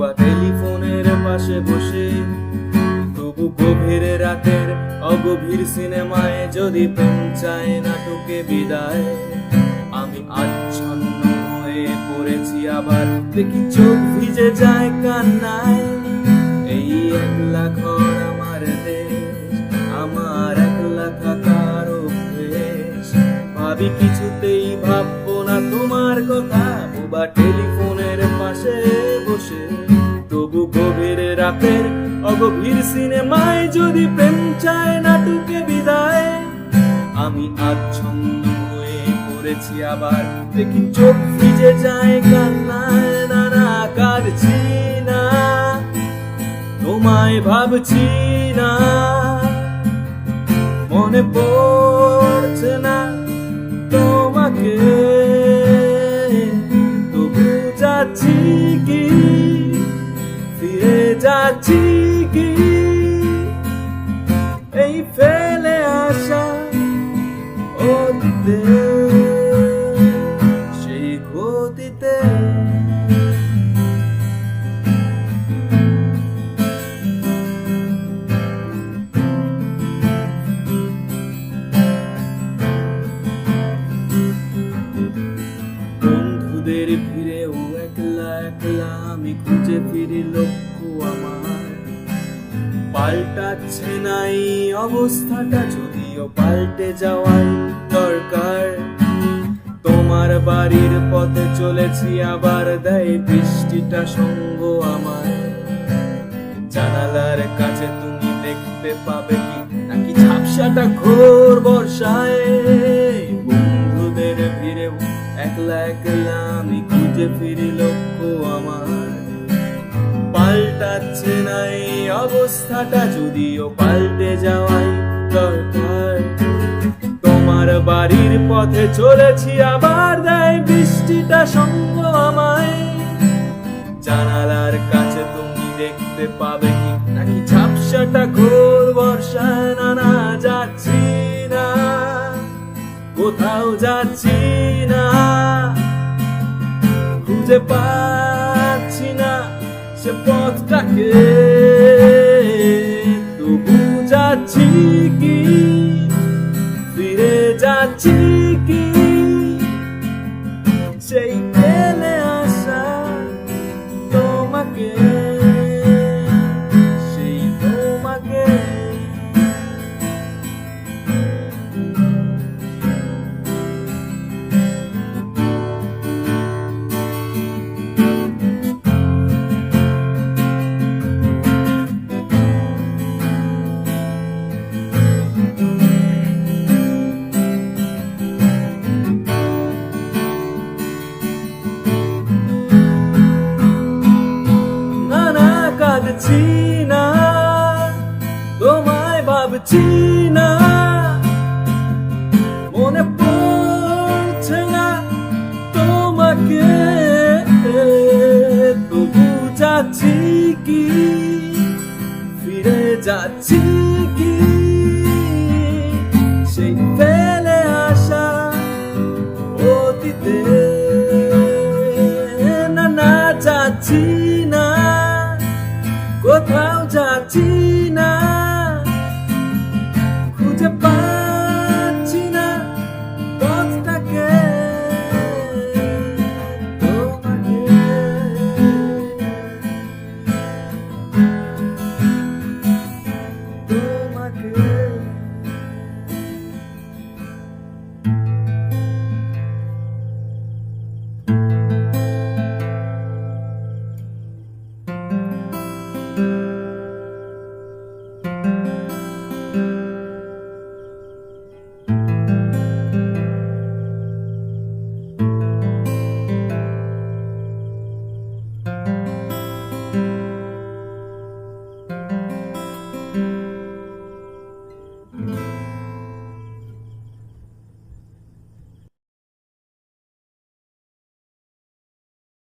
বা টেলিফোনের পাশে বসে, তবু গভীর রাতের অগভীর সিনেমায় যদি প্রেম চায় নাটকে বিদায়। আমি আচ্ছন্ন হয়ে পড়েছি, আবার দেখি চোখ ভিজে যায় কান্নায়। এই একলা ঘর আমার দেশ, আমার একলা থাকার অভ্যেস। ভাবি কিছুতেই ভাববো না তোমার কথা, বা টেলিফোনের পাশে বসে, তবু গভীর রাতের অগভীর সিনেমায় যদি প্রেম চায় নাটকে বিদায়। আমি আচ্ছন্ন হয়ে পড়েছি, আবার দেখি চোখ ভিজে যায় কান্নায়। নানা কাঁদছি না, তোমায় ভাবছি না, মনে পড়ছে না তোমাকে, তবু যাচ্ছি কি, ফিরে যাচ্ছি কি এই ফেলে আসা অতীতে, সেই গতিতে। বন্ধুদের ভিড়েও একলা একলা আমি খুঁজে ফিরি লক্ষ্য আমার। পাল্টাচ্ছে না এই অবস্থাটা, যদিও পাল্টে যাওয়ার দরকার। তোমার বাড়ির পথে চলেছি, আবার দেয় বৃষ্টিটা সঙ্গ আমার। জানালার কাছে তুমি দেখতে পাবে কি, নাকি ঝাপসাটা ঘোর বর্ষায়। বন্ধুদের ভিড়েও একলা একলা আমি খুঁজে ফিরি লক্ষ্য আমার। পাল্টাচ্ছে না এই অবস্থাটা, যদিও পাল্টে যাওয়াই দরকার। তোমার বাড়ির পথে চলেছি, আবার দেয় বৃষ্টিটা সঙ্গ আমায়। জানালার কাছে তুমি দেখতে পাবে কি, নাকি ঝাপসাটা ঘোর বর্ষায়। না যাচ্ছি না, কোথাও যাচ্ছি না, খুঁজে পাচ্ছি না সে পথটাকে, তবু যাচ্ছি কি, ফিরে যাচ্ছি কি সেই ফেলে আসা তোমাকে, সেই তোমাকে। কাঁদছি না, তোমায় ভাবছি না, মনে পড়ছে না তোমাকে, তবু যাচ্ছি কি, ফিরে যাচ্ছি কি সেই ফেলে আসা অতীতে। না যাচ্ছি না, কোথাও যাচ্ছি না, খুঁজে পাচ্ছি না পথটাকে, তোমাকে।